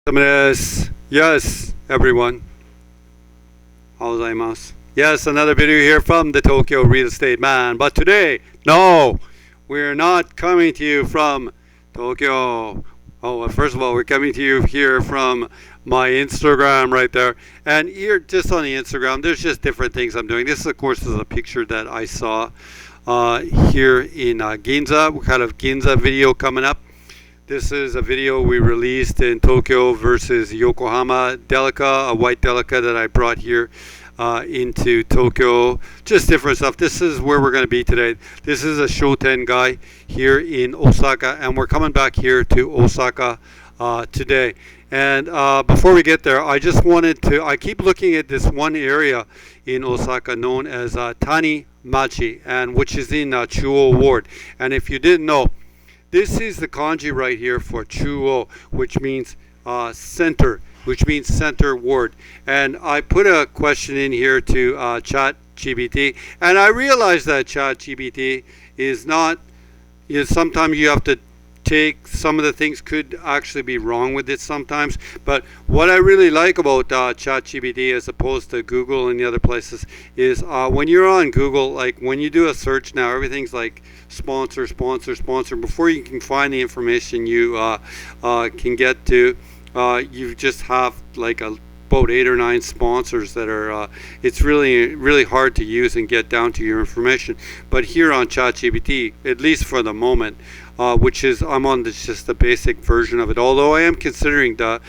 Yes, everyone. Alzheimer's. Yes, another video here from the Tokyo Real Estate Man. But today, no, we're not coming to you from Tokyo. Oh, well, first of all, we're coming to you here from my Instagram right there. And here, just on the Instagram, there's just different things I'm doing. This, of course, is a picture that I saw here in Ginza. We kind of Ginza video coming up. This is a video we released in Tokyo versus Yokohama Delica, a white Delica that I brought here into Tokyo. Just different stuff. This is where we're going to be today. This is a Shoten guy here in Osaka, and we're coming back here to Osaka today. And before we get there, I just wanted to, I keep looking at this one area in Osaka known as Tanimachi, and which is in Chuo Ward. And if you didn't know, this is the kanji right here for Chuo, which means center, which means center ward. And I put a question in here to Chat GPT, and I realized that Chat GPT is not, sometimes you have to take, some of the things could actually be wrong with it sometimes. But what I really like about ChatGPT as opposed to Google and the other places is when you're on Google, like when you do a search now, everything's like sponsor, sponsor, sponsor. Before you can find the information you can get to, you just have like about 8 or 9 sponsors that are it's really hard to use and get down to your information. But here on ChatGPT, at least for the moment, which is I'm on just the basic version of it, although I am considering the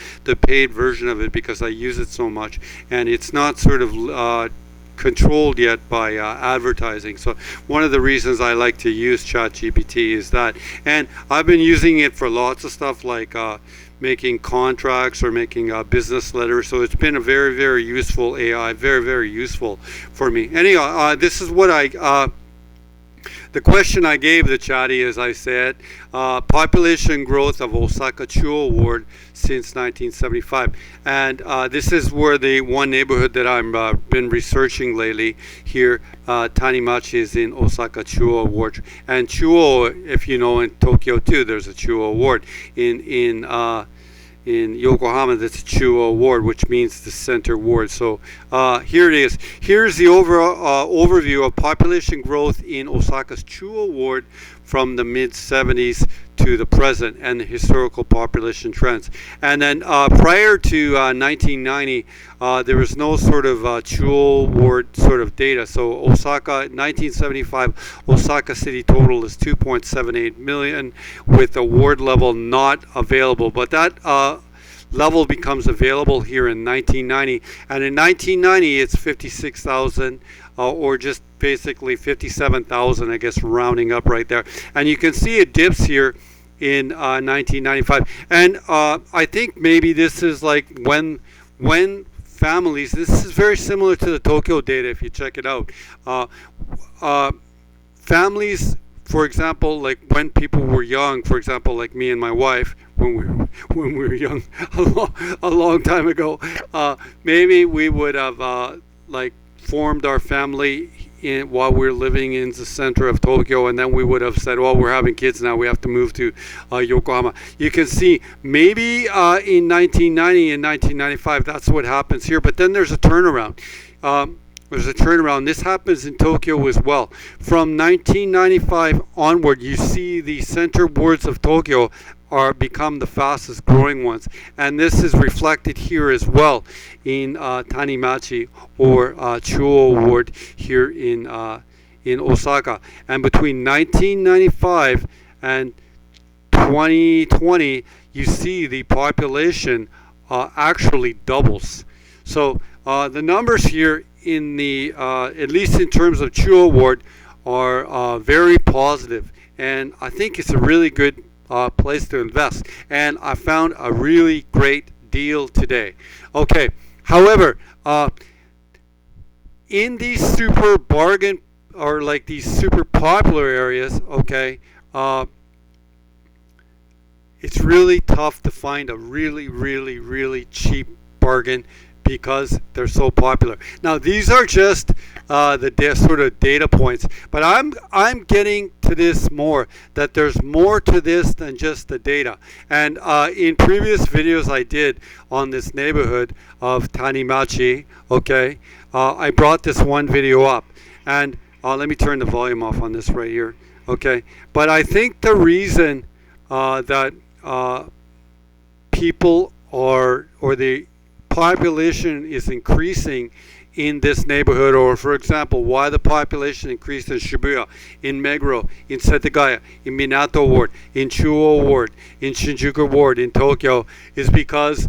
paid version of it because I use it so much, and it's not sort of controlled yet by advertising. So one of the reasons I like to use ChatGPT is that, and I've been using it for lots of stuff like making contracts or making business letters. So it's been a very useful AI, very useful for me. Anyhow, this is what the question I gave the chatty, as I said, population growth of Osaka Chuo Ward since 1975. And this is where the one neighborhood that I've been researching lately here, Tanimachi, is in Osaka Chuo Ward. And Chuo, if you know, in Tokyo too, there's a Chuo Ward. In Yokohama, that's a Chuo Ward, which means the center ward. So here it is. Here's the overall overview of population growth in Osaka's Chuo Ward from the mid-70s to the present, and the historical population trends. And then prior to 1990, there was no sort of Chuo Ward sort of data. So Osaka, 1975, Osaka city total is 2.78 million, with the ward level not available. But that level becomes available here in 1990, and in 1990 it's 56,000 or just basically 57,000, I guess, rounding up right there. And you can see it dips here in 1995, and I think maybe this is like when families, this is very similar to the Tokyo data if you check it out. Families, for example, like when people were young, for example, like me and my wife, when we were young, a long time ago, maybe we would have like formed our family while we're living in the center of Tokyo, and then we would have said, well, we're having kids now, we have to move to Yokohama. You can see maybe in 1990 and 1995 that's what happens here, but then there's a turnaround. This happens in Tokyo as well. From 1995 onward, you see the center wards of Tokyo become the fastest growing ones, and this is reflected here as well in Tanimachi or Chuo Ward here in Osaka. And between 1995 and 2020, you see the population actually doubles. So the numbers here in the at least in terms of Chuo Ward are very positive, and I think it's a really good place to invest. And I found a really great deal today. Okay, however, in these super bargain or like these super popular areas, okay, it's really tough to find a really cheap bargain because they're so popular. Now these are just sort of data points. But I'm getting to this more, that there's more to this than just the data. And in previous videos I did on this neighborhood of Tanimachi, okay, I brought this one video up, and let me turn the volume off on this right here, okay. But I think the reason that people or the population is increasing in this neighborhood, or for example, why the population increased in Shibuya, in Meguro, in Setagaya, in Minato Ward, in Chuo Ward, in Shinjuku Ward, in Tokyo, is because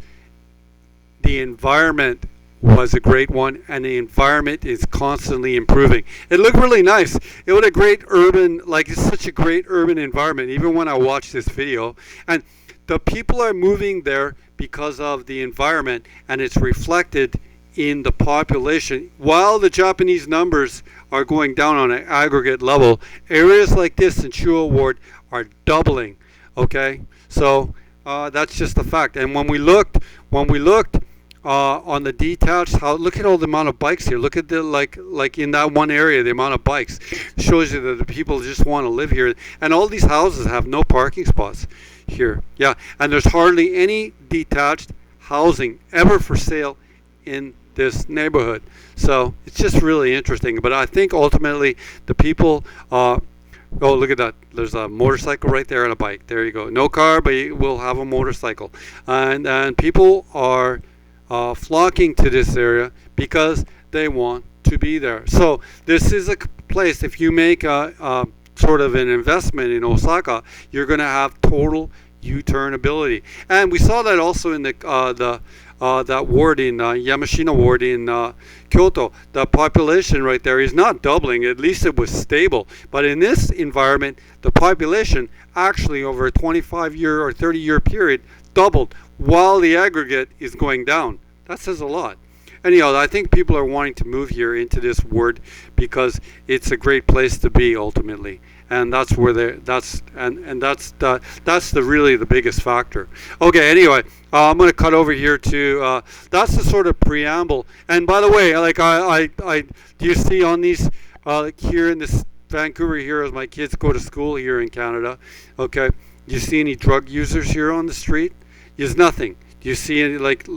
the environment was a great one, and the environment is constantly improving. It looked really nice. It was a great urban, like it's such a great urban environment, even when I watched this video. And the people are moving there because of the environment, and it's reflected in the population. While the Japanese numbers are going down on an aggregate level, areas like this in Chuo Ward are doubling. Okay, so that's just a fact. And when we looked on the detached house, look at all the amount of bikes here. Look at the like in that one area, the amount of bikes shows you that the people just want to live here. And all these houses have no parking spots here. Yeah, and there's hardly any detached housing ever for sale in this neighborhood. So it's just really interesting. But I think ultimately the people oh, look at that. There's a motorcycle right there and a bike. There you go. No car, but you will have a motorcycle. And people are flocking to this area because they want to be there. So this is a place, if you make a sort of an investment in Osaka, you're going to have total U-turn ability. And we saw that also in that ward in Yamashina ward in Kyoto. The population right there is not doubling. At least it was stable. But in this environment, the population actually over a 25-year or 30-year period doubled, while the aggregate is going down. That says a lot. Anyhow, I think people are wanting to move here into this ward because it's a great place to be ultimately, and that's where that's the really the biggest factor. Okay, anyway, I'm going to cut over here to that's the sort of preamble. And by the way, like I do you see on these here in this Vancouver here, as my kids go to school here in Canada, okay, do you see any drug users here on the street? There's nothing. Do you see any like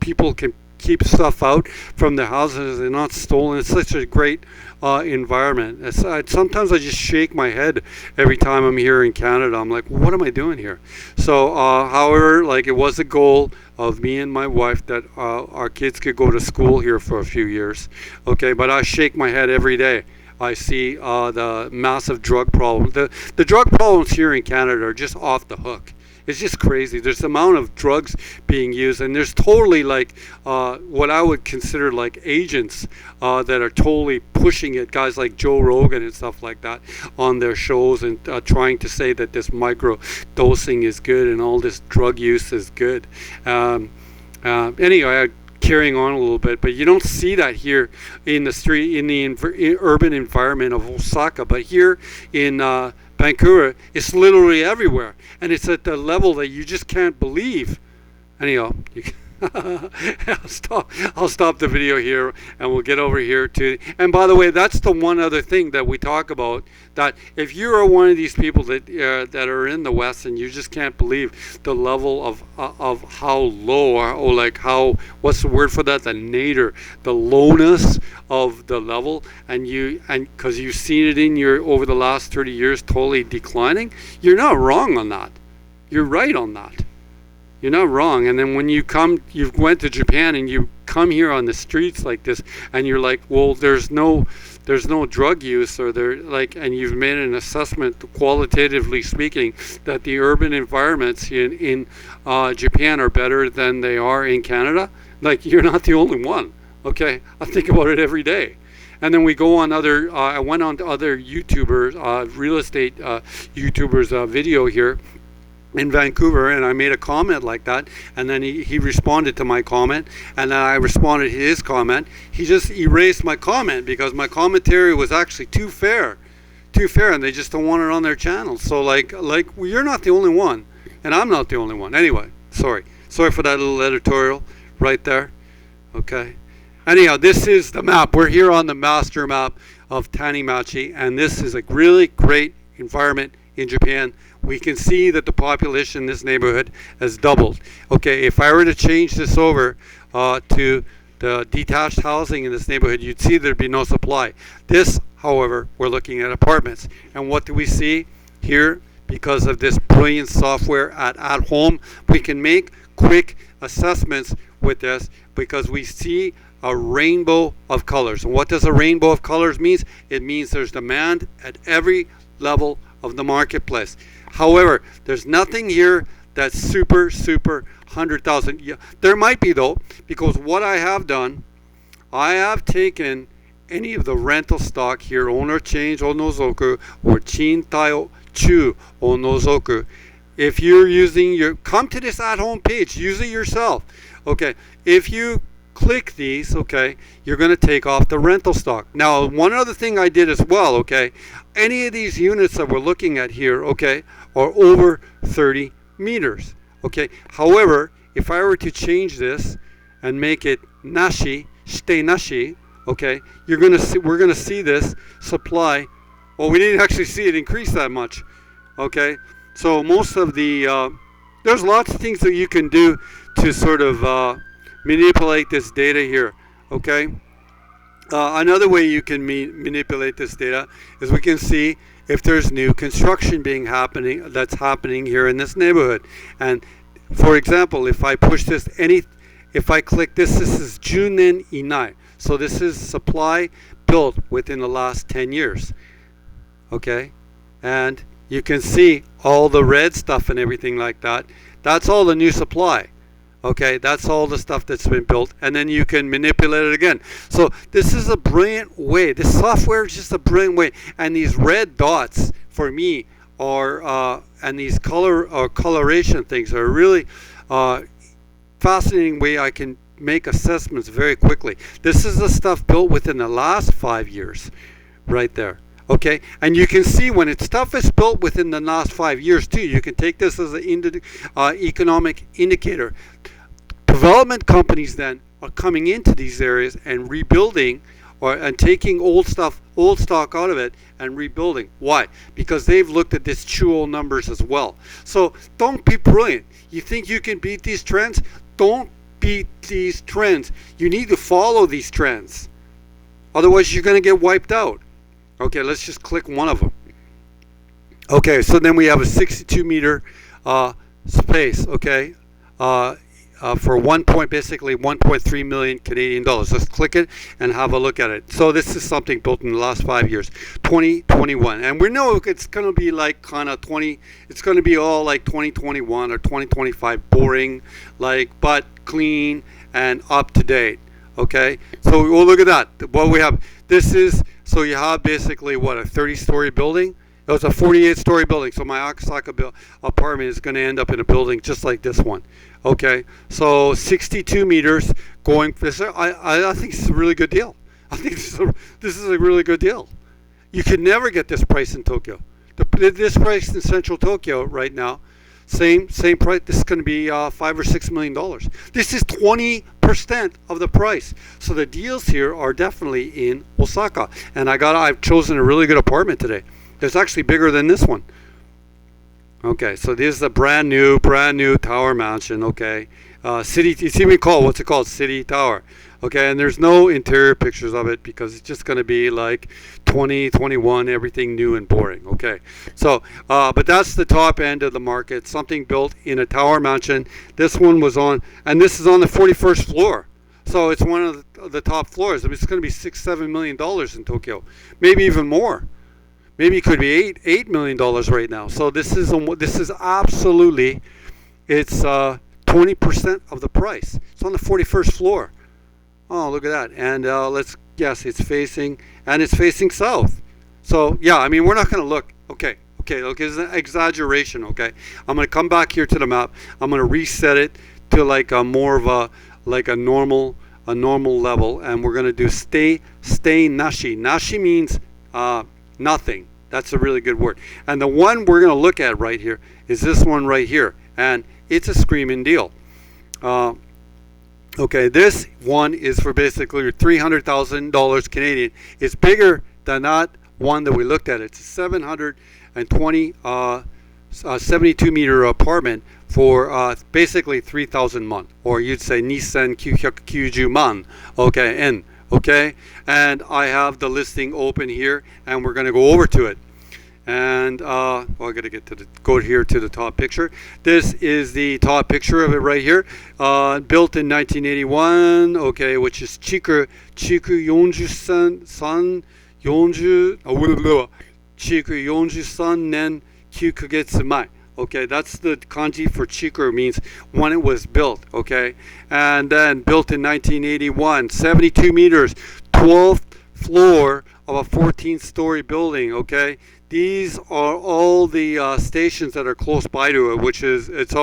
people can keep stuff out from their houses and not stolen? It's such a great environment. Sometimes I just shake my head every time I'm here in Canada. I'm like, what am I doing here? So however, like, it was a goal of me and my wife that our kids could go to school here for a few years, okay, but I shake my head every day. I see the massive drug problem. The drug problems here in Canada are just off the hook. It's just crazy. There's the amount of drugs being used, and there's totally like what I would consider like agents that are totally pushing it. Guys like Joe Rogan and stuff like that on their shows, and trying to say that this micro dosing is good and all this drug use is good. Anyway, carrying on a little bit, but you don't see that here in the street, in the urban environment of Osaka. But here in Vancouver, it's literally everywhere, and it's at the level that you just can't believe. Anyhow, I'll stop the video here, and we'll get over here to. And by the way, that's the one other thing that we talk about. That if you are one of these people that are in the West, and you just can't believe the level of how low, or like how, what's the word for that? The nadir, the lowness of the level, and because you've seen it in your over the last 30 years totally declining. You're not wrong on that. You're right on that. You're not wrong. And then when you went to Japan and you come here on the streets like this, and you're like, well, there's no drug use, or and you've made an assessment, qualitatively speaking, that the urban environments in Japan are better than they are in Canada. Like, you're not the only one. Okay, I think about it every day. And then we go on I went on to other YouTubers, real estate YouTubers video here in Vancouver, and I made a comment like that, and then he responded to my comment, and then I responded to his comment. He just erased my comment because my commentary was actually too fair, and they just don't want it on their channel. So like well, you're not the only one, and I'm not the only one. Anyway, sorry for that little editorial right there. Okay. Anyhow, this is the map. We're here on the master map of Tanimachi, and this is a really great environment in Japan. We can see that the population in this neighborhood has doubled. Okay, if I were to change this over to the detached housing in this neighborhood, you'd see there'd be no supply. This, however, we're looking at apartments. And what do we see here? Because of this brilliant software at home, we can make quick assessments with this because we see a rainbow of colors. And what does a rainbow of colors mean? It means there's demand at every level of the marketplace. However, there's nothing here that's super 100,000. Yeah, there might be though, because what I have done, I have taken any of the rental stock here, owner change o nozoku or chintai chu o nozoku. If you're using your, come to this at-home page, use it yourself. Okay, if you click these, okay, you're going to take off the rental stock. Now, one other thing I did as well, okay, any of these units that we're looking at here, okay, are over 30 meters. Okay. However, if I were to change this and make it nashi, shite nashi, okay, we're gonna see this supply. Well, we didn't actually see it increase that much. Okay. So most of the there's lots of things that you can do to sort of manipulate this data here. Okay. Another way you can manipulate this data is we can see if there's new construction that's happening here in this neighborhood. And for example, if I push this if I click this is Junen Inai. So this is supply built within the last 10 years. Okay? And you can see all the red stuff and everything like that. That's all the new supply. Okay, that's all the stuff that's been built, and then you can manipulate it again. So this is a brilliant way. This software is just a brilliant way. And these red dots for me are, and these coloration things are really fascinating way I can make assessments very quickly. This is the stuff built within the last 5 years, right there. Okay, and you can see when stuff is built within the last 5 years too. You can take this as an economic indicator. Development companies then are coming into these areas and rebuilding, and taking old stock out of it and rebuilding. Why? Because they've looked at this Chuo numbers as well. So don't be brilliant. You think you can beat these trends? Don't beat these trends. You need to follow these trends. Otherwise, you're going to get wiped out. Okay, let's just click one of them. Okay, so then we have a 62 meter space, okay, for basically 1.3 million Canadian dollars. Let's click it and have a look at it. So this is something built in the last 5 years, 2021. And we know it's going to be like kind of it's going to be all like 2021 or 2025, boring, but clean and up to date. Okay, so we'll look at that. What we have, so you have basically what, a 30-story building? It was a 48-story building. So my Osaka apartment is going to end up in a building just like this one. Okay, so 62 meters going. I think this is a really good deal. I think this is a really good deal. You could never get this price in Tokyo. This price in central Tokyo right now, same price. This is going to be $5 or $6 million. This is 20% of the price. So the deals here are definitely in Osaka. And I've chosen a really good apartment today. It's actually bigger than this one. Okay, so this is a brand new tower mansion. Okay, city. It's even called, what's it called? City Tower. Okay, and there's no interior pictures of it because it's just going to be like 2021, everything new and boring. Okay, so but that's the top end of the market. Something built in a tower mansion. This one was on, and this is on the 41st floor. So it's one of the top floors. I mean, it's going to be $6-7 million in Tokyo, maybe even more. Maybe it could be $8 million right now. So this is absolutely, it's 20% of the price. It's on the 41st floor. Oh, look at that. And it's facing south. So yeah, I mean, we're not going to look. Okay, look, it's an exaggeration. Okay, I'm going to come back here to the map. I'm going to reset it to like a more of a normal level, and we're going to do stay nashi. Nashi means nothing. That's a really good word. And the one we're going to look at right here is this one right here. And it's a screaming deal. Okay, this one is for basically $300,000 Canadian. It's bigger than that one that we looked at. It's a 720 72 meter apartment for basically 3,000 won, or you'd say Nissan 990 man. Okay, N. Okay, and I have the listing open here, and we're going to go over to it. And I got to go here to the top picture. This is the top picture of it right here. Built in 1981. Okay, which is Chiku 40 nen 9ヶ月前. Okay, that's the kanji for Chiku, means when it was built. Okay, and then built in 1981, 72 meters, 12th floor of a 14-story building. Okay, these are all the stations that are close by to it, which is it's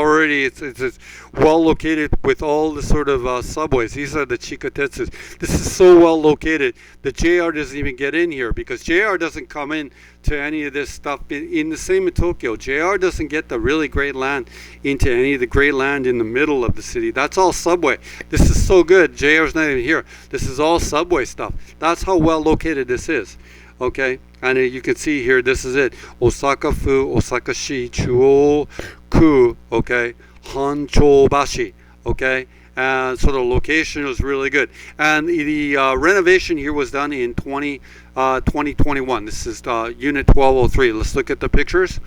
well located with all the sort of subways. These are the Chikatetsus. This is so well located. The JR doesn't even get in here because JR doesn't come in to any of this stuff in the same in Tokyo. JR doesn't get the really great land into any of the great land in the middle of the city. That's all subway. This is so good. JR's not even here. This is all subway stuff. That's how well located this is. Okay, and you can see here, this is it. Osaka Fu, Osaka-shi, Chuo-ku, okay, Hancho-bashi, okay. And so the location was really good. And the renovation here was done in 2021. This is Unit 1203. Let's look at the pictures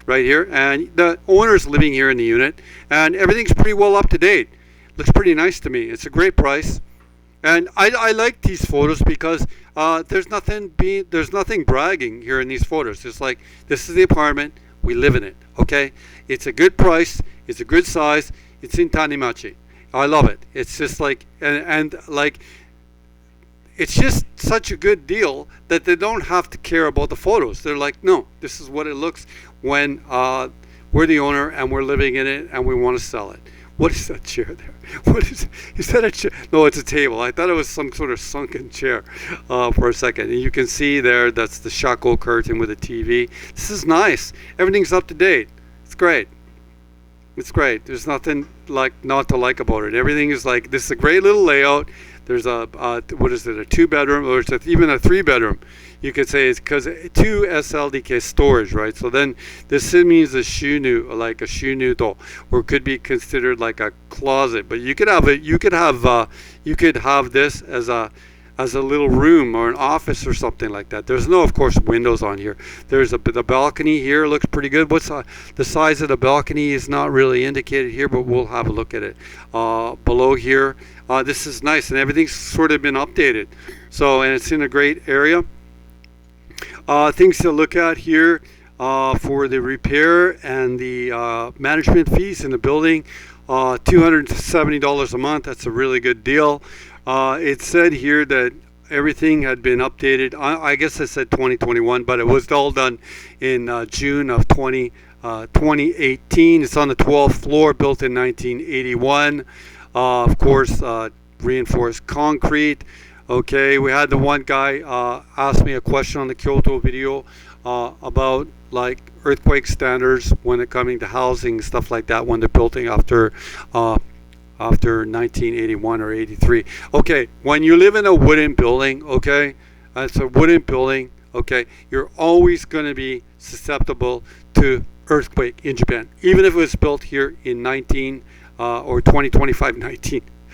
right here. And the owner's living here in the unit. And everything's pretty well up to date. Looks pretty nice to me. It's a great price. And I like these photos because there's nothing bragging here in these photos. It's like, this is the apartment, we live in it, okay? It's a good price, it's a good size, it's in Tanimachi. I love it. It's just like, and like, it's just such a good deal that they don't have to care about the photos. They're like, no, this is what it looks when we're the owner and we're living in it and we want to sell it. What is that chair there? What is that a chair? No, it's a table. I thought it was some sort of sunken chair for a second. And you can see there, that's the shako curtain with a TV. This is nice. Everything's up to date. It's great. It's great. There's nothing like not to like about it. Everything is like, this is a great little layout. There's a, what is it, a 2-bedroom, or it's even a 3-bedroom. You could say it's because 2 SLDK storage, right? So then this means a shunu, like a shunudo, or could be considered like a closet. But you could have it. You could have this as a little room or an office or something like that. There's no, of course, windows on here. There's the balcony here looks pretty good. What's the size of the balcony is not really indicated here, but we'll have a look at it below here. This is nice, and everything's sort of been updated. So, and it's in a great area. Things to look at here for the repair and the management fees in the building. $270 a month. That's a really good deal. It said here that everything had been updated. I guess I said 2021, but it was all done in June of 2018. It's on the 12th floor, built in 1981. Of course, reinforced concrete. Okay, we had the one guy ask me a question on the Kyoto video about like earthquake standards when it coming to housing, stuff like that, when they're building after 1981 or 83. Okay, when you live in a wooden building, okay, it's a wooden building, okay, you're always going to be susceptible to earthquake in Japan, even if it was built here in 19.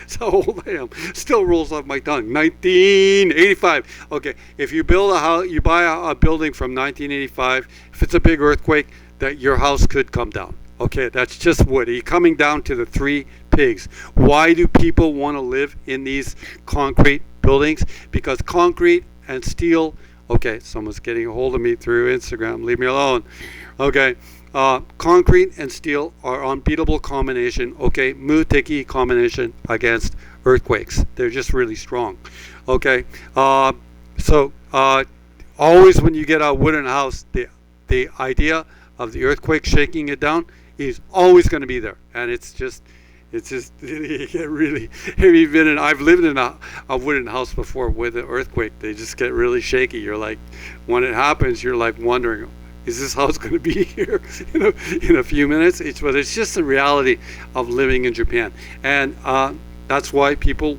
So old I am. Still rolls off my tongue. 1985. Okay, if you build a house, you buy a building from 1985. If it's a big earthquake, that your house could come down. Okay, that's just wood. You're coming down to the 3 pigs. Why do people want to live in these concrete buildings? Because concrete and steel. Okay, someone's getting a hold of me through Instagram. Leave me alone. Okay. Concrete and steel are unbeatable combination, okay, muteki combination against earthquakes. They're just really strong, okay. So always when you get a wooden house, the idea of the earthquake shaking it down is always going to be there, and it's just you get really. I've lived in a wooden house before with an earthquake. They just get really shaky. You're like, when it happens, you're like wondering, is this house going to be here in a few minutes? But it's just the reality of living in Japan. And That's why people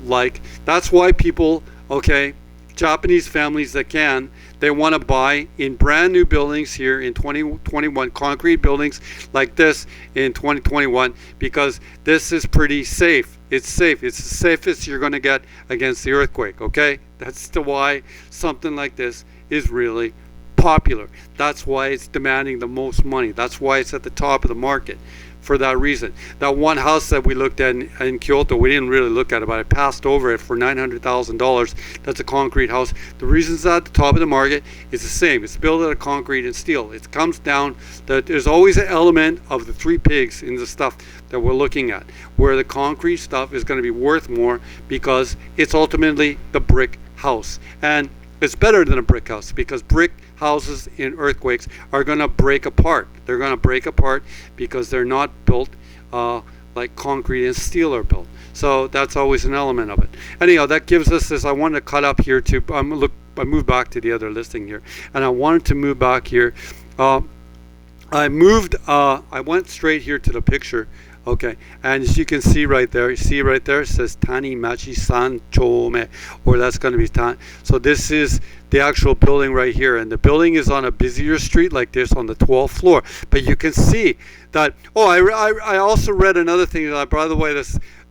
that's why people, okay, Japanese families that can, they want to buy in brand new buildings here in 2021, concrete buildings like this in 2021, because this is pretty safe. It's safe. It's the safest you're going to get against the earthquake, okay? That's the why something like this is really popular. That's why it's demanding the most money. That's why it's at the top of the market. For that reason. That one house that we looked at in Kyoto, we didn't really look at it, but I passed over it for $900,000. That's a concrete house. The reason it's at the top of the market is the same. It's built out of concrete and steel. It comes down that there's always an element of the three pigs in the stuff that we're looking at, where the concrete stuff is going to be worth more because it's ultimately the brick house. And it's better than a brick house because brick houses in earthquakes are going to break apart. They're going to break apart because they're not built like concrete and steel are built. So that's always an element of it. Anyhow, that gives us this. I wanted to cut up here to I moved back to the other listing here, and I wanted to move back here. I went straight here to the picture. Okay, and as you can see right there, it says Tanimachi San Chome, or that's going to be so this is the actual building right here, and the building is on a busier street like this on the 12th floor. But you can see that. Oh, I also read another thing that, by the way,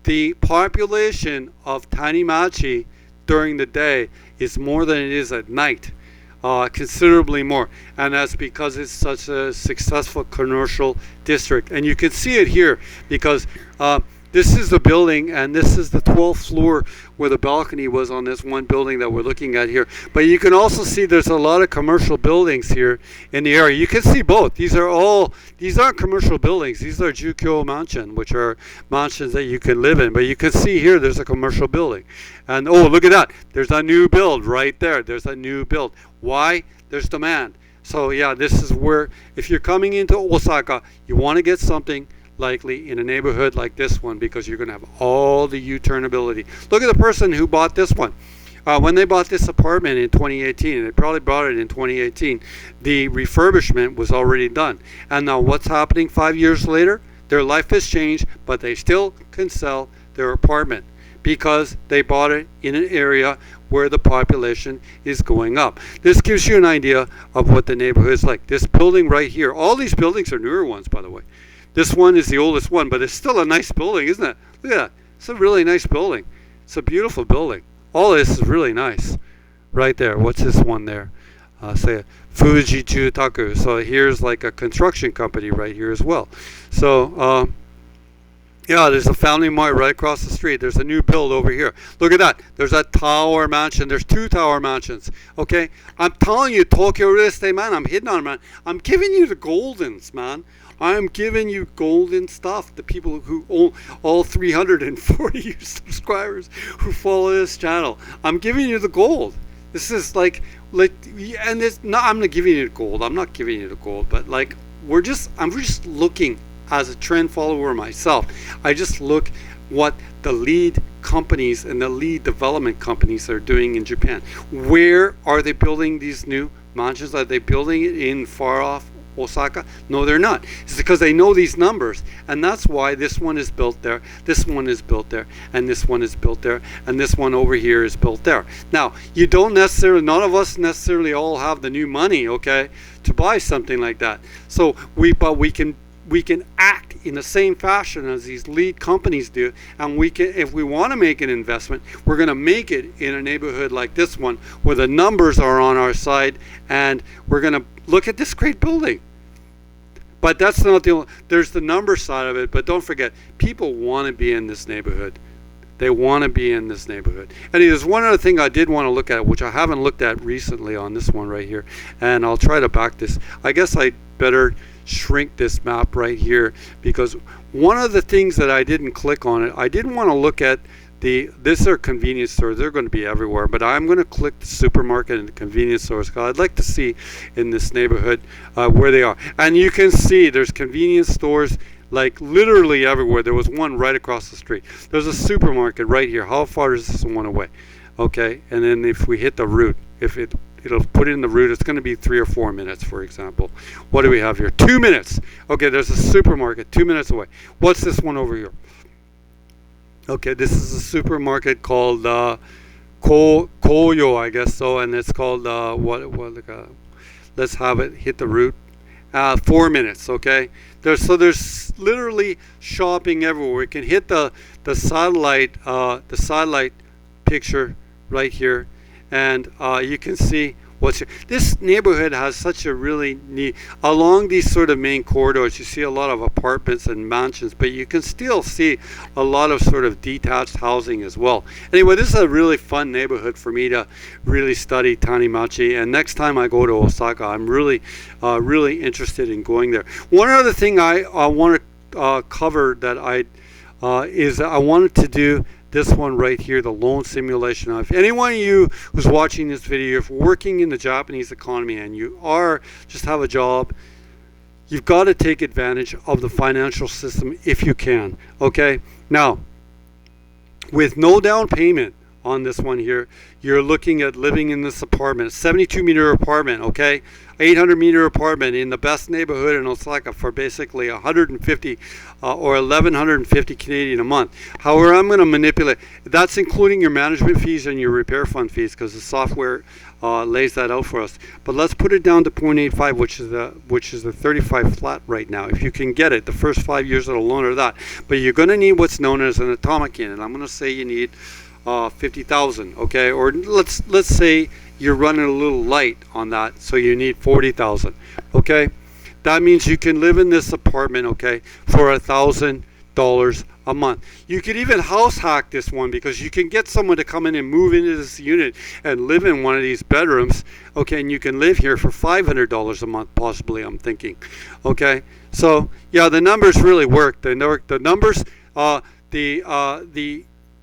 the population of Tanimachi during the day is more than it is at night. Considerably more, and that's because it's such a successful commercial district. And you can see it here because this is the building, and this is the 12th floor where the balcony was on this one building that we're looking at here. But you can also see there's a lot of commercial buildings here in the area. You can see both. These aren't commercial buildings. These are Jukyo mansion, which are mansions that you can live in. But you can see here there's a commercial building. And oh, look at that. There's a new build right there. There's a new build. Why? There's demand. So yeah, this is where, if you're coming into Osaka, you want to get something likely in a neighborhood like this one, because you're going to have all the U-turn ability. Look at the person who bought this one. When they bought this apartment in 2018, and they probably bought it in 2018, the refurbishment was already done. And now what's happening 5 years later? Their life has changed, but they still can sell their apartment because they bought it in an area where the population is going up. This gives you an idea of what the neighborhood is like. This building right here, all these buildings are newer ones, by the way. This one is the oldest one, but it's still a nice building, isn't it? Look at that. It's a really nice building. It's a beautiful building. All this is really nice. Right there. What's this one there? Say Fuji Jutaku. So here's like a construction company right here as well. So, yeah, there's a Family Mart right across the street. There's a new build over here. Look at that. There's a tower mansion. There's 2 tower mansions. Okay? I'm telling you, Tokyo real estate, man, I'm hitting on it, man. I'm giving you the goldens, man. I'm giving you golden stuff. The people who own all 340 subscribers who follow this channel. I'm giving you the gold. This is like, and it's not, I'm not giving you the gold. I'm not giving you the gold, but like, I'm just looking as a trend follower myself. I just look what the lead companies and the lead development companies are doing in Japan. Where are they building these new mansions? Are they building it in far off Osaka? No, they're not. It's because they know these numbers, and that's why this one is built there, this one is built there, and this one is built there, and this one over here is built there. Now, you don't necessarily, none of us necessarily all have the new money, okay, to buy something like that. So we can act in the same fashion as these lead companies do, and we can, if we want to make an investment, we're going to make it in a neighborhood like this one where the numbers are on our side, and we're going to look at this great building. But that's not the only, there's the number side of it, but don't forget, people want to be in this neighborhood. They want to be in this neighborhood. And there's one other thing I did want to look at, which I haven't looked at recently on this one right here, and I'll try to back this. I guess I better shrink this map right here, because one of the things that I didn't click on it, I didn't want to look at these are convenience stores. They're going to be everywhere, but I'm going to click the supermarket and the convenience stores because I'd like to see in this neighborhood where they are. And you can see there's convenience stores like literally everywhere. There was one right across the street. There's a supermarket right here. How far is this one away? Okay, and then if we hit the route, it'll put in the route, it's going to be 3 or 4 minutes, for example. What do we have here? 2 minutes. Okay, there's a supermarket 2 minutes away. What's this one over here? Okay, this is a supermarket called Koyo, I guess so, and it's called what like let's have it hit the route. 4 minutes, okay. There's literally shopping everywhere. We can hit the satellite picture right here, and you can see what's here. This neighborhood has such a really neat, along these sort of main corridors, you see a lot of apartments and mansions, but you can still see a lot of sort of detached housing as well. Anyway, this is a really fun neighborhood for me to really study Tanimachi, and next time I go to Osaka, I'm really interested in going there. One other thing I want to cover that is I wanted to do this one right here, the loan simulation. If anyone of you who's watching this video, if working in the Japanese economy and you are just have a job, you've got to take advantage of the financial system if you can. Okay, now with no down payment on this one here, you're looking at living in this apartment, 72-meter apartment, okay, 800-meter apartment in the best neighborhood in Osaka for basically 150 or 1150 Canadian a month. However, I'm going to manipulate. That's including your management fees and your repair fund fees, because the software lays that out for us. But let's put it down to 0.85, which is the 35 flat right now. If you can get it, the first 5 years of the loan are that. But you're going to need what's known as an atomic in, and I'm going to say you need 50,000, okay, or let's say you're running a little light on that, so you need 40,000, okay. That means you can live in this apartment, okay, for $1,000 a month. You could even house hack this one, because you can get someone to come in and move into this unit and live in one of these bedrooms, okay, and you can live here for $500 a month possibly, I'm thinking, okay. So yeah, the numbers really work. The numbers,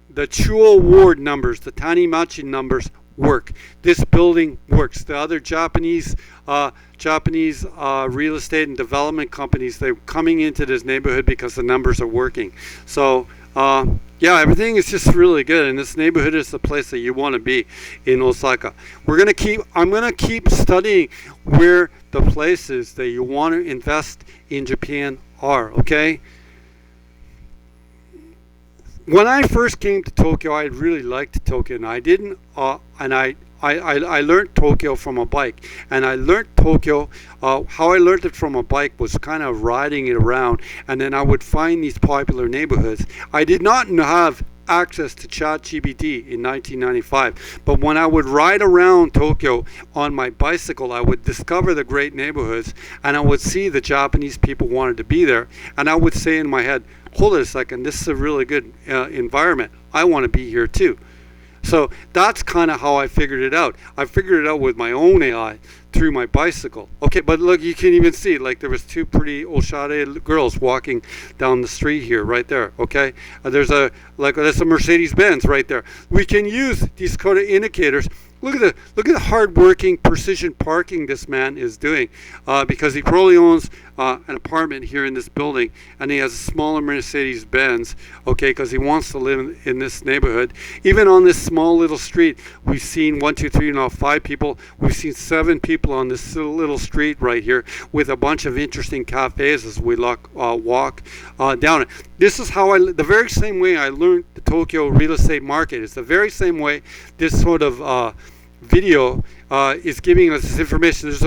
the Chuo Ward numbers, the Tanimachi numbers work. This building works. The other Japanese real estate and development companies, they're coming into this neighborhood because the numbers are working. So yeah, everything is just really good, and this neighborhood is the place that you want to be in Osaka. I'm gonna keep studying where the places that you want to invest in Japan are, okay? When I first came to Tokyo, I really liked Tokyo, and I didn't, and I learned Tokyo from a bike, and I learned Tokyo. How I learned it from a bike was kind of riding it around, and then I would find these popular neighborhoods. I did not have access to ChatGPT in 1995, but when I would ride around Tokyo on my bicycle, I would discover the great neighborhoods, and I would see the Japanese people wanted to be there, and I would say in my head, hold it a second, this is a really good environment. I want to be here too. So that's kind of how I figured it out. I figured it out with my own AI through my bicycle. Okay, but look, you can even see, like, there was two pretty oshare girls walking down the street here, right there. Okay, there's a Mercedes-Benz right there. We can use these kind of indicators. Look at the hard-working precision parking this man is doing, because he probably owns an apartment here in this building, and he has a smaller Mercedes-Benz, okay, because he wants to live in this neighborhood. Even on this small little street, we've seen 1, 2, 3, now 5 people. We've seen 7 people on this little street right here, with a bunch of interesting cafes as we walk down it. This is how the very same way I learned the Tokyo real estate market. It's the very same way this sort of video is giving us this information. There's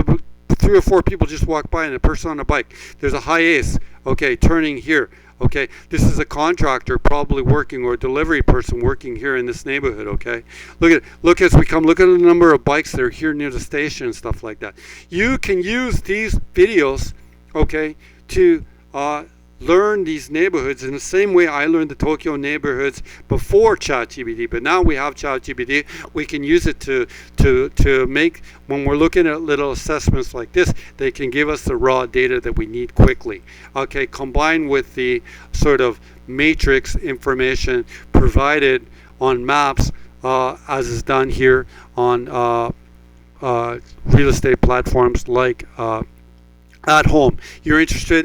3 or 4 people just walk by, and a person on a bike. There's a high ace, okay, turning here. Okay, this is a contractor probably working, or a delivery person working here in this neighborhood. Okay, look as we come. Look at the number of bikes that are here near the station and stuff like that. You can use these videos, okay, to learn these neighborhoods in the same way I learned the Tokyo neighborhoods before ChatGPT. But now we have ChatGPT, we can use it to make, when we're looking at little assessments like this, they can give us the raw data that we need quickly. Okay, combined with the sort of matrix information provided on maps, as is done here on real estate platforms like At Home. You're interested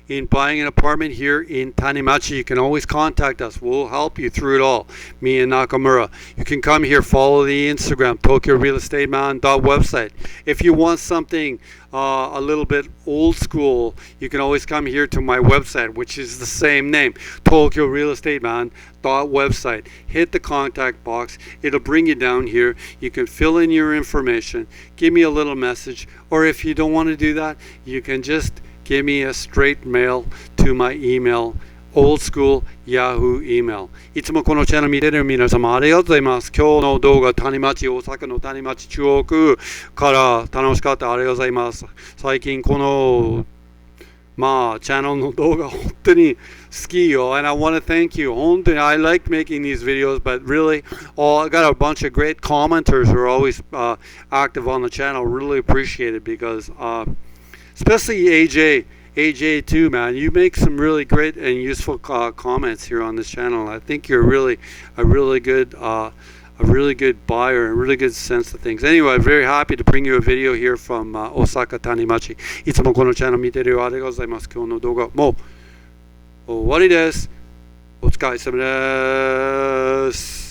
in buying an apartment here in Tanimachi, you can always contact us. We'll help you through it all. Me and Nakamura. You can come here, follow the Instagram, TokyoRealEstateMan.website. If you want something a little bit old school, you can always come here to my website, which is the same name, TokyoRealEstateMan.website. Hit the contact box. It'll bring you down here. You can fill in your information, give me a little message, or if you don't want to do that, you can just give me a straight mail to my email, old school Yahoo email. いつもこのチャンネル見てる皆様ありがとうございます。今日の動画、谷町、大阪の谷町中央区から楽しかった。ありがとうございます。最近このチャンネルの動画本当に好きよ。And I want to thank you. 本当に I like making these videos, but really, I got a bunch of great commenters who are always active on the channel. Really appreciate it because, especially AJ too, man. You make some really great and useful comments here on this channel. I think you're really a really good buyer and really good sense of things. Anyway, I'm very happy to bring you a video here from Osaka Tanimachi. いつもこのチャンネル見てるよ。ありがとうございます。今日の動画もう終わりです。お疲れ様です。